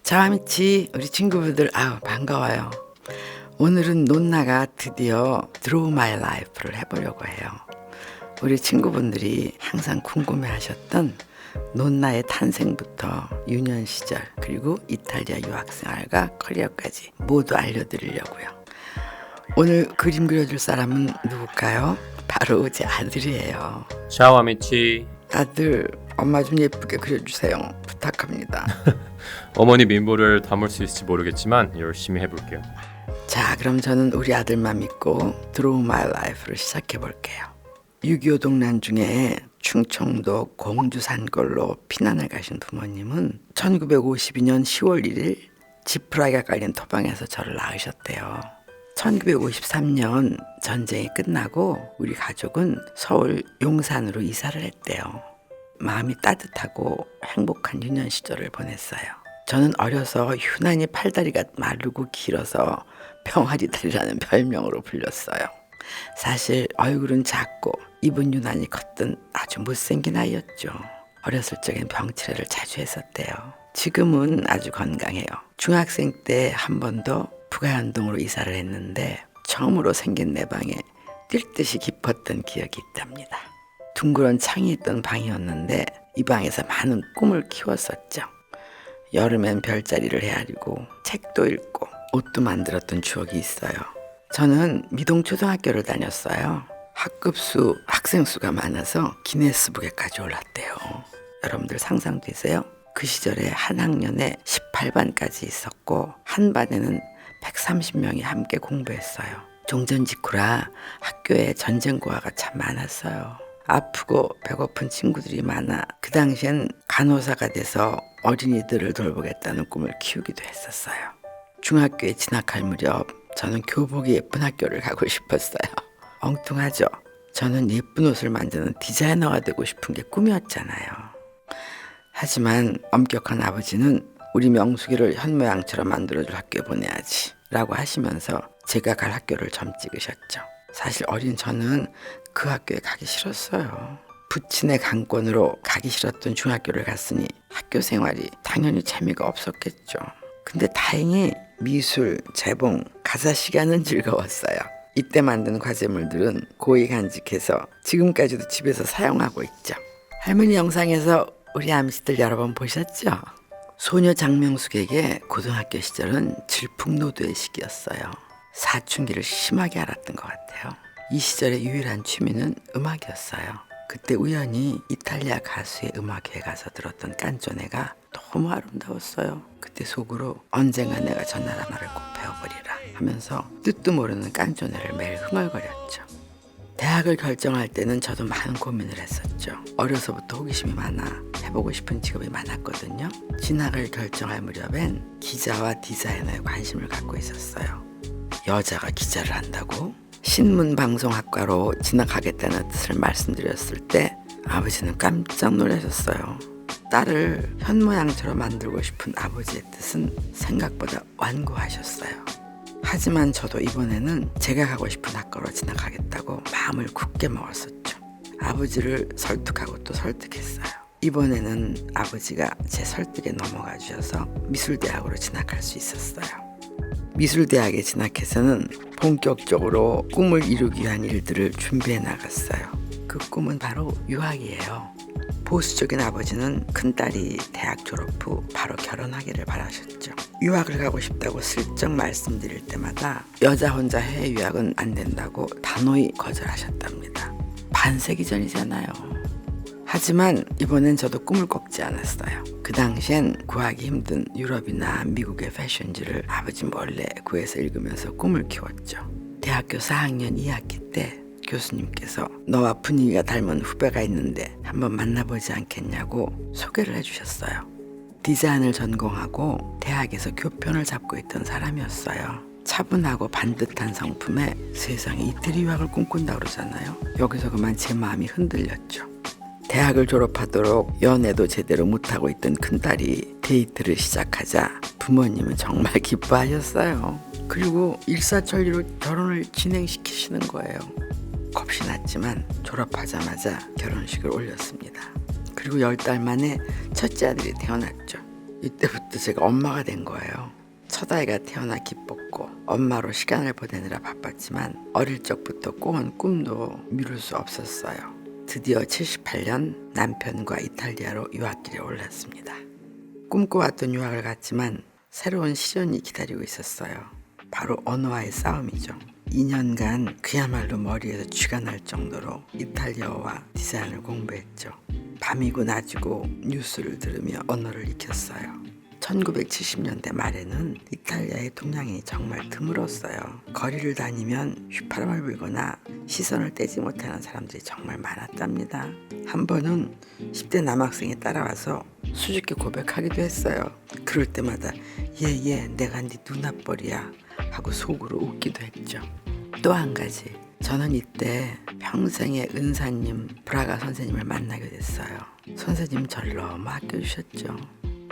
자와미치 우리 친구분들 반가워요. 오늘은 논나가 드디어 Draw My Life를 해보려고 해요. 우리 친구분들이 항상 궁금해하셨던 논나의 탄생부터 유년 시절 그리고 이탈리아 유학생활과 커리어까지 모두 알려드리려고요. 오늘 그림 그려줄 사람은 누굴까요? 바로 제 아들이에요. Ciao amici. 아들, 엄마 좀 예쁘게 그려주세요. 부탁합니다. 어머니 민보를 담을 수 있을지 모르겠지만 열심히 해볼게요. 자, 그럼 저는 우리 아들만 믿고 Draw My Life를 시작해 볼게요. 6.25 동란 중에 충청도 공주산골로 피난을 가신 부모님은 1952년 10월 1일 지푸라기가 깔린 토방에서 저를 낳으셨대요. 1953년 전쟁이 끝나고 우리 가족은 서울 용산으로 이사를 했대요. 마음이 따뜻하고 행복한 유년 시절을 보냈어요. 저는 어려서 유난히 팔다리가 마르고 길어서 병아리다리라는 별명으로 불렸어요. 사실 얼굴은 작고 입은 유난히 컸던 아주 못생긴 아이였죠. 어렸을 적엔 병치레를 자주 했었대요. 지금은 아주 건강해요. 중학생 때 한 번 더 부가연동으로 이사를 했는데 처음으로 생긴 내 방에 뛸 듯이 깊었던 기억이 있답니다. 둥그런 창이 있던 방이었는데 이 방에서 많은 꿈을 키웠었죠. 여름엔 별자리를 헤아리고 책도 읽고 옷도 만들었던 추억이 있어요. 저는 미동초등학교를 다녔어요. 학급수 학생 수가 많아서 기네스북에까지 올랐대요. 여러분들 상상되세요? 그 시절에 한 학년에 18반까지 있었고 한 반에는 130명이 함께 공부했어요. 종전 직후라 학교에 전쟁고아가 참 많았어요. 아프고 배고픈 친구들이 많아 그 당시엔 간호사가 돼서 어린이들을 돌보겠다는 꿈을 키우기도 했었어요. 중학교에 진학할 무렵 저는 교복이 예쁜 학교를 가고 싶었어요. 엉뚱하죠? 저는 예쁜 옷을 만드는 디자이너가 되고 싶은 게 꿈이었잖아요. 하지만 엄격한 아버지는 우리 명숙이를 현모양처럼 만들어줄 학교에 보내야지 라고 하시면서 제가 갈 학교를 점 찍으셨죠. 사실 어린 저는 그 학교에 가기 싫었어요. 부친의 강권으로 가기 싫었던 중학교를 갔으니 학교 생활이 당연히 재미가 없었겠죠. 근데 다행히 미술, 재봉, 가사 시간은 즐거웠어요. 이때 만든 과제물들은 고이 간직해서 지금까지도 집에서 사용하고 있죠. 할머니 영상에서 우리 아미씨들 여러 번 보셨죠? 소녀 장명숙에게 고등학교 시절은 질풍노도의 시기였어요. 사춘기를 심하게 앓았던 것 같아요. 이 시절의 유일한 취미는 음악이었어요. 그때 우연히 이탈리아 가수의 음악회에 가서 들었던 깐쪼네가 너무 아름다웠어요. 그때 속으로 언젠가 내가 저 나라 말을 꼭 배워버리라 하면서 뜻도 모르는 깐쪼네를 매일 흥얼거렸죠. 대학을 결정할 때는 저도 많은 고민을 했었죠. 어려서부터 호기심이 많아 해보고 싶은 직업이 많았거든요. 진학을 결정할 무렵엔 기자와 디자이너에 관심을 갖고 있었어요. 여자가 기자를 한다고? 신문방송학과로 진학하겠다는 뜻을 말씀드렸을 때 아버지는 깜짝 놀라셨어요. 딸을 현모양처럼 만들고 싶은 아버지의 뜻은 생각보다 완고하셨어요. 하지만 저도 이번에는 제가 가고 싶은 학과로 진학하겠다고 마음을 굳게 먹었었죠. 아버지를 설득하고 또 설득했어요. 이번에는 아버지가 제 설득에 넘어가 주셔서 미술대학으로 진학할 수 있었어요. 미술대학에 진학해서는 본격적으로 꿈을 이루기 위한 일들을 준비해 나갔어요. 그 꿈은 바로 유학이에요. 보수적인 아버지는 큰딸이 대학 졸업 후 바로 결혼하기를 바라셨죠. 유학을 가고 싶다고 슬쩍 말씀드릴 때마다 여자 혼자 해외 유학은 안 된다고 단호히 거절하셨답니다. 반세기 전이잖아요. 하지만 이번엔 저도 꿈을 꺾지 않았어요. 그 당시엔 구하기 힘든 유럽이나 미국의 패션지를 아버지 몰래 구해서 읽으면서 꿈을 키웠죠. 대학교 4학년 2학기 때 교수님께서 너와 분위기가 닮은 후배가 있는데 한번 만나보지 않겠냐고 소개를 해주셨어요. 디자인을 전공하고 대학에서 교편을 잡고 있던 사람이었어요. 차분하고 반듯한 성품에 세상에 이태리 유학을 꿈꾼다고 그러잖아요. 여기서 그만 제 마음이 흔들렸죠. 대학을 졸업하도록 연애도 제대로 못하고 있던 큰딸이 데이트를 시작하자 부모님은 정말 기뻐하셨어요. 그리고 일사천리로 결혼을 진행시키시는 거예요. 겁이 났지만 졸업하자마자 결혼식을 올렸습니다. 그리고 10달 만에 첫째 아들이 태어났죠. 이때부터 제가 엄마가 된 거예요. 첫 아이가 태어나 기뻤고 엄마로 시간을 보내느라 바빴지만 어릴 적부터 꿔온 꿈도 미룰 수 없었어요. 드디어 78년 남편과 이탈리아로 유학길에 올랐습니다. 꿈꿔왔던 유학을 갔지만 새로운 시련이 기다리고 있었어요. 바로 언어와의 싸움이죠. 2년간 그야말로 머리에서 쥐가 날 정도로 이탈리아와 디자인을 공부했죠. 밤이고 낮이고 뉴스를 들으며 언어를 익혔어요. 1970년대 말에는 이탈리아의 동양인이 정말 드물었어요. 거리를 다니면 휘파람을 불거나 시선을 떼지 못하는 사람들이 정말 많았답니다. 한 번은 10대 남학생이 따라와서 수줍게 고백하기도 했어요. 그럴 때마다 얘 내가 네 누나뻘이야 하고 속으로 웃기도 했죠. 또 한 가지, 저는 이때 평생의 은사님 브라가 선생님을 만나게 됐어요. 선생님 저를 너무 아껴주셨죠.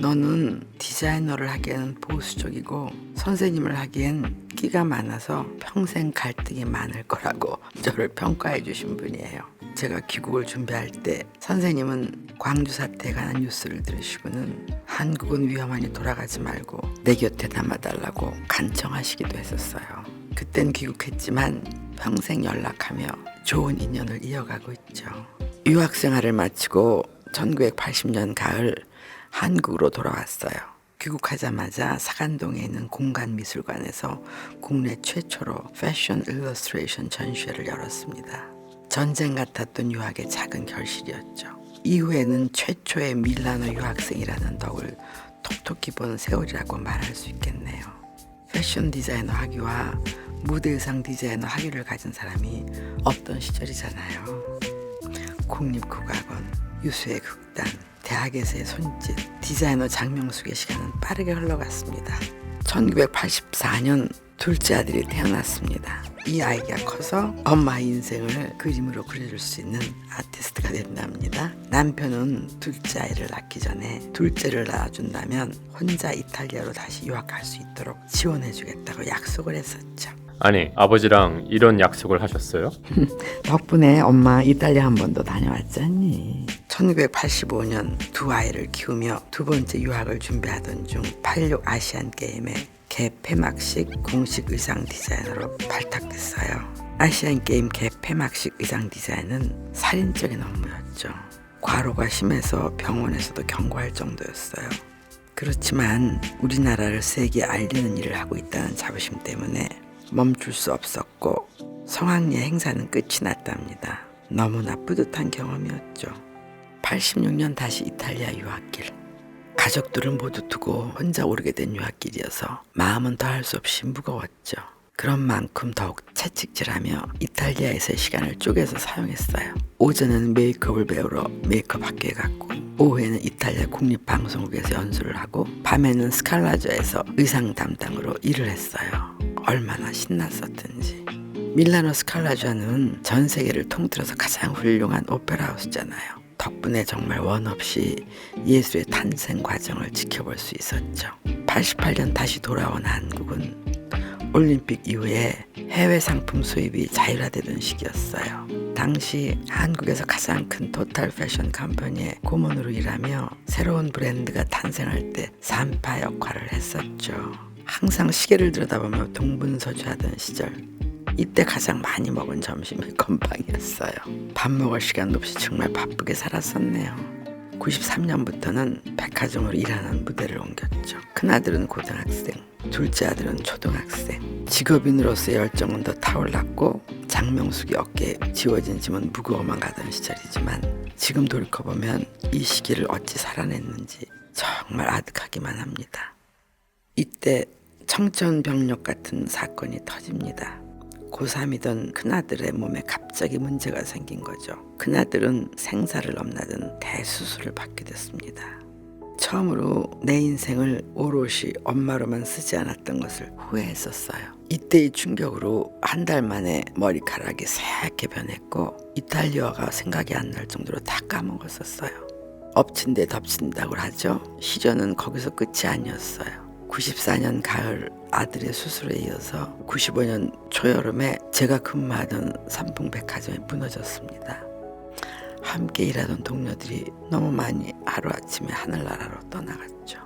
너는 디자이너를 하기엔 보수적이고 선생님을 하기엔 끼가 많아서 평생 갈등이 많을 거라고 저를 평가해 주신 분이에요. 제가 귀국을 준비할 때 선생님은 광주 사태에 관한 뉴스를 들으시고는 한국은 위험하니 돌아가지 말고 내 곁에 남아달라고 간청하시기도 했었어요. 그땐 귀국했지만 평생 연락하며 좋은 인연을 이어가고 있죠. 유학 생활을 마치고 1980년 가을 한국으로 돌아왔어요. 귀국하자마자 사간동에 있는 공간미술관에서 국내 최초로 패션 일러스트레이션 전시회를 열었습니다. 전쟁 같았던 유학의 작은 결실이었죠. 이후에는 최초의 밀라노 유학생이라는 덕을 톡톡히 본 세월이라고 말할 수 있겠네요. 패션 디자이너 학위와 무대 의상 디자이너 학위를 가진 사람이 없던 시절이잖아요. 국립국악원, 유수의 극단, 대학에서의 손짓, 디자이너 장명숙의 시간은 빠르게 흘러갔습니다. 1984년 둘째 아들이 태어났습니다. 이 아이가 커서 엄마의 인생을 그림으로 그려줄 수 있는 아티스트가 된답니다. 남편은 둘째 아이를 낳기 전에 둘째를 낳아준다면 혼자 이탈리아로 다시 유학할 수 있도록 지원해주겠다고 약속을 했었죠. 아니, 아버지랑 이런 약속을 하셨어요? 덕분에 엄마 이탈리아 한 번 더 다녀왔잖니. 1985년 두 아이를 키우며 두 번째 유학을 준비하던 중 86 아시안 게임에 개폐막식 공식 의상 디자이너로 발탁됐어요. 아시안 게임 개폐막식 의상 디자인은 살인적인 업무였죠. 과로가 심해서 병원에서도 경고할 정도였어요. 그렇지만 우리나라를 세계에 알리는 일을 하고 있다는 자부심 때문에 멈출 수 없었고 성황리에 행사는 끝이 났답니다. 너무나 뿌듯한 경험이었죠. 86년 다시 이탈리아 유학길. 가족들을 모두 두고 혼자 오르게 된 유학길이어서 마음은 더할 수 없이 무거웠죠. 그런 만큼 더욱 채찍질하며 이탈리아에서의 시간을 쪼개서 사용했어요. 오전에는 메이크업을 배우러 메이크업 학교에 갔고 오후에는 이탈리아 국립방송국에서 연수를 하고 밤에는 스칼라조에서 의상 담당으로 일을 했어요. 얼마나 신났었든지. 밀라노 스칼라조는 전 세계를 통틀어서 가장 훌륭한 오페라 하우스잖아요. 덕분에 정말 원 없이 예술의 탄생 과정을 지켜볼 수 있었죠. 88년 다시 돌아온 한국은 올림픽 이후에 해외 상품 수입이 자율화되던 시기였어요. 당시 한국에서 가장 큰 토탈 패션 컴퍼니의 고문으로 일하며 새로운 브랜드가 탄생할 때 산파 역할을 했었죠. 항상 시계를 들여다보며 동분서주하던 시절, 이때 가장 많이 먹은 점심이 건빵이었어요. 밥 먹을 시간도 없이 정말 바쁘게 살았었네요. 93년부터는 백화점으로 일하는 무대를 옮겼죠. 큰아들은 고등학생, 둘째 아들은 초등학생. 직업인으로서의 열정은 더 타올랐고 장명숙이 어깨에 지워진 짐은 무거워만 가던 시절이지만 지금 돌이켜보면 이 시기를 어찌 살아냈는지 정말 아득하기만 합니다. 이때 청천벽력 같은 사건이 터집니다. 고3이던 큰아들의 몸에 갑자기 문제가 생긴 거죠. 큰아들은 생사를 넘나든 대수술을 받게 됐습니다. 처음으로 내 인생을 오롯이 엄마로만 쓰지 않았던 것을 후회했었어요. 이때의 충격으로 한 달 만에 머리카락이 새하얗게 변했고 이탈리아가 생각이 안 날 정도로 다 까먹었었어요. 엎친 데 덮친다고 하죠. 시련은 거기서 끝이 아니었어요. 94년 가을 아들의 수술에 이어서 95년 초여름에 제가 근무하던 삼풍백화점이 무너졌습니다. 함께 일하던 동료들이 너무 많이 하루아침에 하늘나라로 떠나갔죠.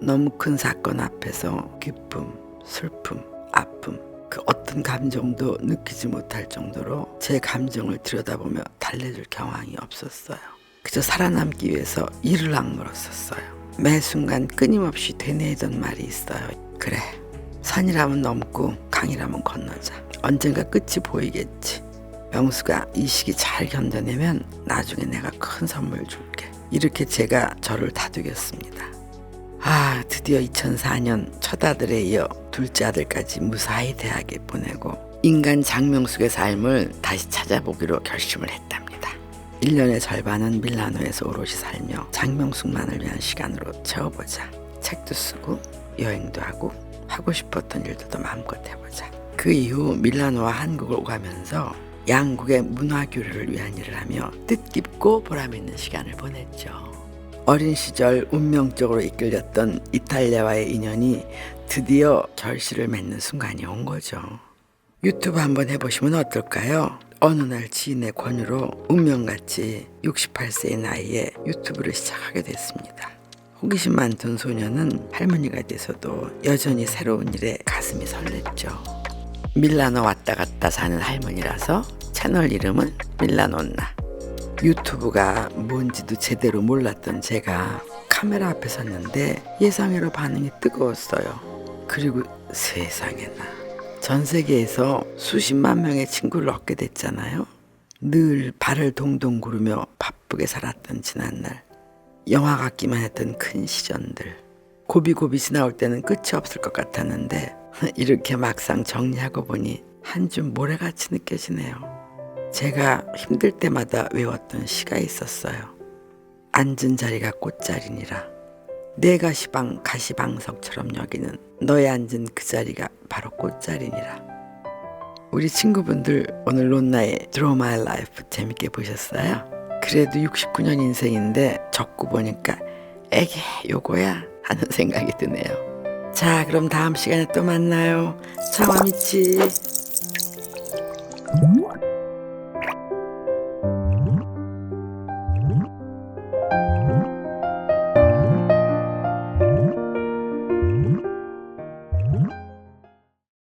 너무 큰 사건 앞에서 기쁨, 슬픔, 아픔, 그 어떤 감정도 느끼지 못할 정도로 제 감정을 들여다보며 달래줄 경황이 없었어요. 그저 살아남기 위해서 이를 악물었었어요. 매 순간 끊임없이 되뇌이던 말이 있어요. 그래, 산이라면 넘고 강이라면 건너자. 언젠가 끝이 보이겠지. 명수가 이 시기 잘 견뎌내면 나중에 내가 큰 선물 줄게. 이렇게 제가 저를 다독였습니다. 드디어 2004년 첫 아들에 이어 둘째 아들까지 무사히 대학에 보내고 인간 장명숙의 삶을 다시 찾아보기로 결심을 했답니다. 1년의 절반은 밀라노에서 오롯이 살며 장명숙만을 위한 시간으로 채워보자. 책도 쓰고 여행도 하고 싶었던 일들도 마음껏 해보자. 그 이후 밀라노와 한국을 오가면서 양국의 문화교류를 위한 일을 하며 뜻깊고 보람있는 시간을 보냈죠. 어린 시절 운명적으로 이끌렸던 이탈리아와의 인연이 드디어 결실을 맺는 순간이 온 거죠. 유튜브 한번 해보시면 어떨까요? 어느 날 지인의 권유로 운명같이 68세의 나이에 유튜브를 시작하게 됐습니다. 호기심 많던 소녀는 할머니가 돼서도 여전히 새로운 일에 가슴이 설렜죠. 밀라노 왔다 갔다 사는 할머니라서 채널 이름은 밀라노나. 유튜브가 뭔지도 제대로 몰랐던 제가 카메라 앞에 섰는데 예상외로 반응이 뜨거웠어요. 그리고 세상에나 전 세계에서 수십만 명의 친구를 얻게 됐잖아요. 늘 발을 동동 구르며 바쁘게 살았던 지난날, 영화 같기만 했던 큰 시련들, 고비고비 지나올 때는 끝이 없을 것 같았는데 이렇게 막상 정리하고 보니 한 줌 모래같이 느껴지네요. 제가 힘들 때마다 외웠던 시가 있었어요. 앉은 자리가 꽃자리니라. 내가 시방 가시방석처럼 여기는 너의 앉은 그 자리가 바로 꽃자리니라. 우리 친구분들 오늘 론나의 Draw My Life 재밌게 보셨어요? 그래도 69년 인생인데 적고 보니까 에게 요거야 하는 생각이 드네요. 자, 그럼 다음 시간에 또 만나요. 차와미치.